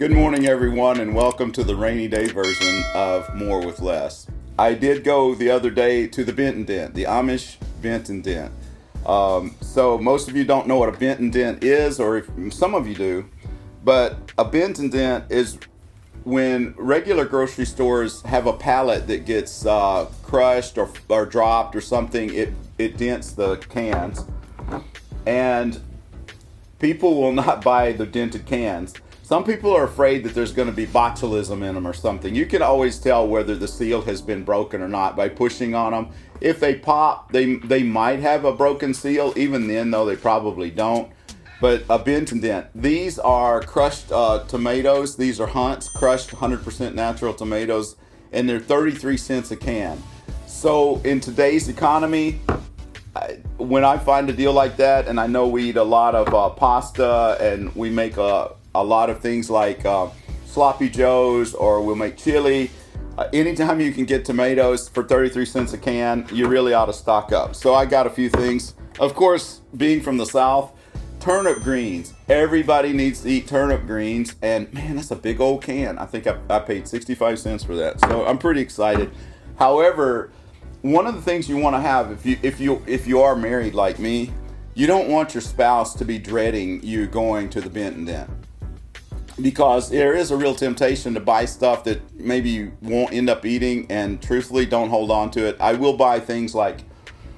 Good morning, everyone, and welcome to the rainy day version of More with Less. I did go the other day to the Benton Dent, the Amish Benton Dent. So most of you don't know what a Benton Dent is, or if some of you do, but a Benton Dent is when regular grocery stores have a pallet that gets crushed or dropped or something. It dents the cans, and people will not buy the dented cans. Some people are afraid that there's going to be botulism in them or something. You can always tell whether the seal has been broken or not by pushing on them. If they pop, they might have a broken seal. Even then, though, they probably don't. But a Benton Dent. These are crushed tomatoes. These are Hunt's crushed 100% natural tomatoes, and they're 33 cents a can. So in today's economy, when I find a deal like that, and I know we eat a lot of pasta, and we make a lot of things like sloppy joes, or we'll make chili. Anytime you can get tomatoes for 33 cents a can, you really ought to stock up. So I got a few things. Of course, being from the South, turnip greens. Everybody needs to eat turnip greens, and man, that's a big old can. I think I paid 65 cents for that, so I'm pretty excited. However, one of the things you want to have if you are married like me, you don't want your spouse to be dreading you going to the Benton Dent, because there is a real temptation to buy stuff that maybe you won't end up eating, and truthfully, don't hold on to it. I will buy things like,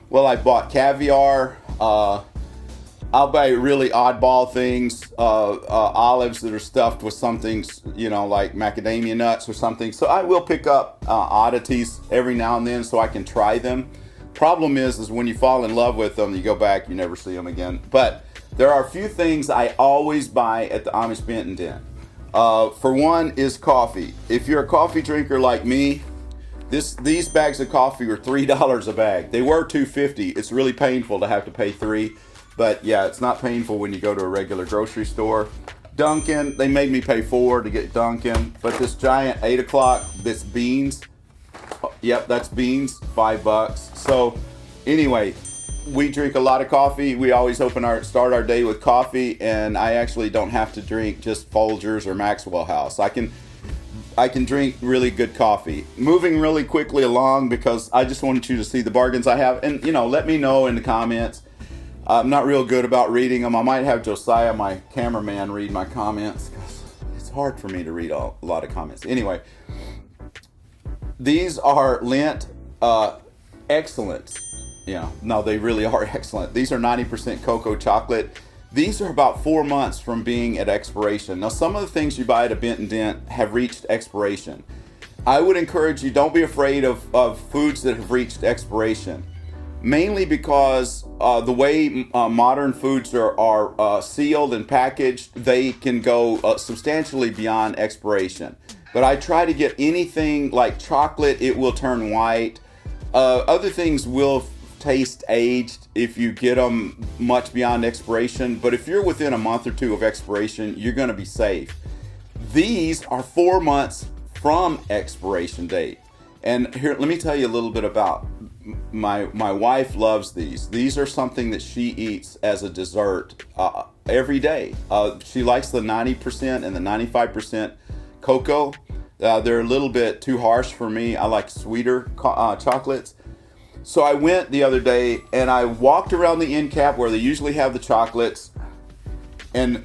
well, I bought caviar. I'll buy really oddball things, olives that are stuffed with something, like macadamia nuts or something. So I will pick up oddities every now and then so I can try them. Problem is when you fall in love with them, you go back, you never see them again. But there are a few things I always buy at the Amish Benton Dent. For one is coffee. If you're a coffee drinker like me, these bags of coffee are $3 a bag. They were $2.50. It's really painful to have to pay $3. But yeah, it's not painful when you go to a regular grocery store. Dunkin', they made me pay $4 to get Dunkin'. But this giant 8 o'clock, this beans, yep, that's beans, $5. So anyway, we drink a lot of coffee. We always start our day with coffee, and I actually don't have to drink just Folgers or Maxwell House. I can drink really good coffee. Moving really quickly along, because I just wanted you to see the bargains I have. And let me know in the comments. I'm not real good about reading them. I might have Josiah, my cameraman, read my comments, because it's hard for me to read a lot of comments. Anyway, these are Lent excellent. Yeah, no, they really are excellent. These are 90% cocoa chocolate. These are about 4 months from being at expiration. Now, some of the things you buy at a Benton Dent have reached expiration. I would encourage you, don't be afraid of foods that have reached expiration. Mainly because the way modern foods are sealed and packaged, they can go substantially beyond expiration. But I try to get anything like chocolate, it will turn white. Other things will taste aged if you get them much beyond expiration. But if you're within a month or two of expiration, you're going to be safe. These are 4 months from expiration date. And here, let me tell you a little bit about my wife. Loves these. These are something that she eats as a dessert every day. She likes the 90% and the 95% cocoa. They're a little bit too harsh for me. I like sweeter chocolates. So I went the other day and I walked around the end cap where they usually have the chocolates, and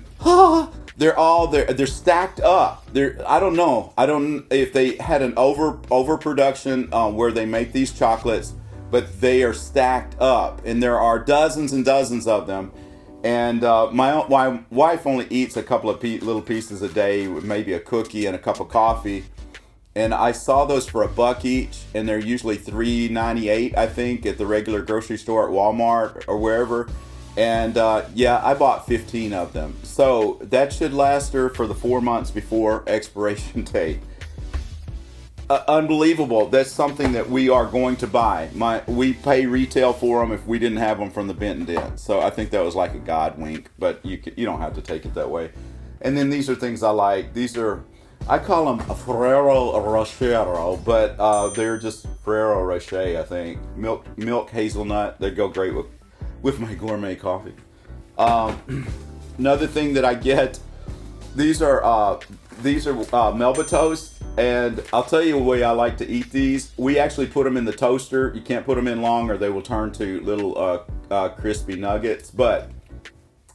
they're stacked up. I don't know if they had an overproduction where they make these chocolates, but they are stacked up, and there are dozens and dozens of them. And my wife only eats a couple of little pieces a day, with maybe a cookie and a cup of coffee. And I saw those for $1 each, and they're usually $3.98, I think, at the regular grocery store at Walmart or wherever. And I bought 15 of them. So that should last her for the 4 months before expiration date. Unbelievable. That's something that we are going to buy. We pay retail for them if we didn't have them from the Benton Dent. So I think that was like a God wink, but you don't have to take it that way. And then these are things I like. I call them a Ferrero Rocher, but they're just Ferrero Rocher, I think. Milk hazelnut. They go great with my gourmet coffee. Another thing that I get, these are these are Melba toast, and I'll tell you the way I like to eat these. We actually put them in the toaster. You can't put them in long, or they will turn to little crispy nuggets. But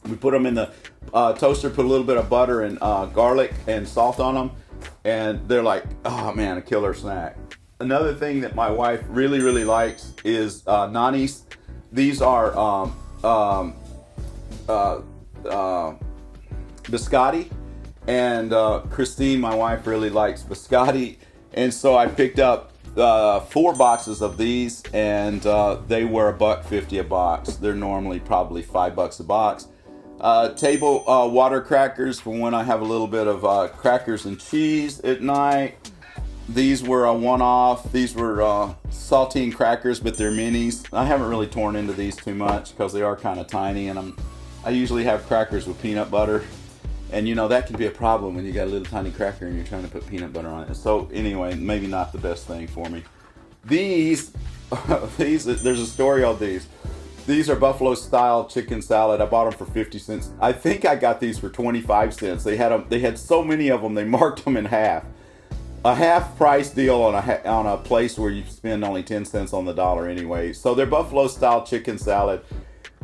we put them in the toaster, put a little bit of butter and garlic and salt on them, and they're like, oh man, a killer snack. Another thing that my wife really, really likes is nanis. These are biscotti, and Christine, my wife, really likes biscotti, and so I picked up 4 boxes of these, and they were $1.50 a box. They're normally probably $5 a box. Table water crackers for when I have a little bit of crackers and cheese at night. These were a one-off. These were saltine crackers, but they're minis. I haven't really torn into these too much because they are kind of tiny, and I usually have crackers with peanut butter. And you know, that can be a problem when you got a little tiny cracker and you're trying to put peanut butter on it. So anyway, maybe not the best thing for me. These, there's a story on these. These are buffalo style chicken salad. I bought them for 50 cents. I think I got these for 25 cents. They had so many of them, they marked them in half. A half price deal on a place where you spend only 10 cents on the dollar anyway. So they're buffalo style chicken salad.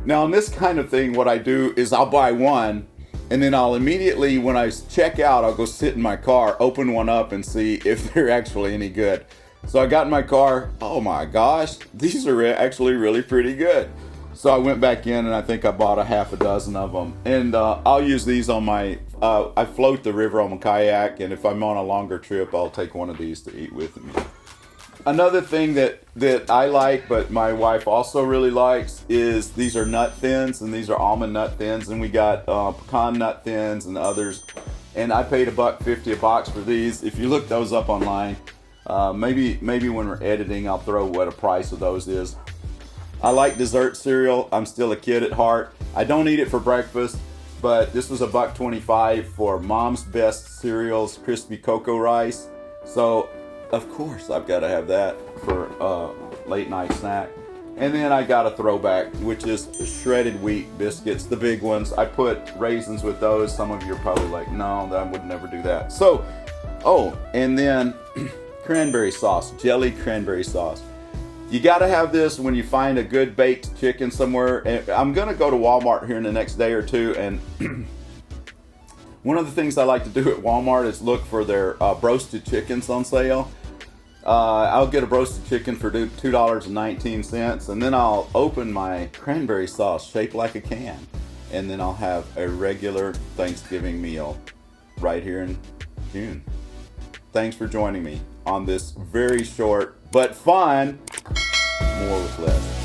Now in this kind of thing, what I do is I'll buy one, and then I'll immediately, when I check out, I'll go sit in my car, open one up, and see if they're actually any good. So I got in my car, oh my gosh, these are actually really pretty good. So I went back in, and I think I bought a half a dozen of them. And I'll use these on my, I float the river on my kayak, and if I'm on a longer trip, I'll take one of these to eat with me. Another thing that I like, but my wife also really likes, is these are nut thins, and these are almond nut thins, and we got pecan nut thins and others. And I paid $1.50 a box for these. If you look those up online, maybe when we're editing, I'll throw what a price of those is. I like dessert cereal. I'm still a kid at heart. I don't eat it for breakfast, but this was $1.25 for Mom's Best Cereals Crispy Cocoa Rice. So, of course, I've got to have that for late night snack. And then I got a throwback, which is shredded wheat biscuits, the big ones. I put raisins with those. Some of you are probably like, no, I would never do that. So, and then cranberry sauce, jelly cranberry sauce. You got to have this when you find a good baked chicken somewhere. And I'm going to go to Walmart here in the next day or two. And one of the things I like to do at Walmart is look for their roasted chickens on sale. I'll get a roasted chicken for $2.19. And then I'll open my cranberry sauce shaped like a can. And then I'll have a regular Thanksgiving meal right here in June. Thanks for joining me on this very short but fun More with Less.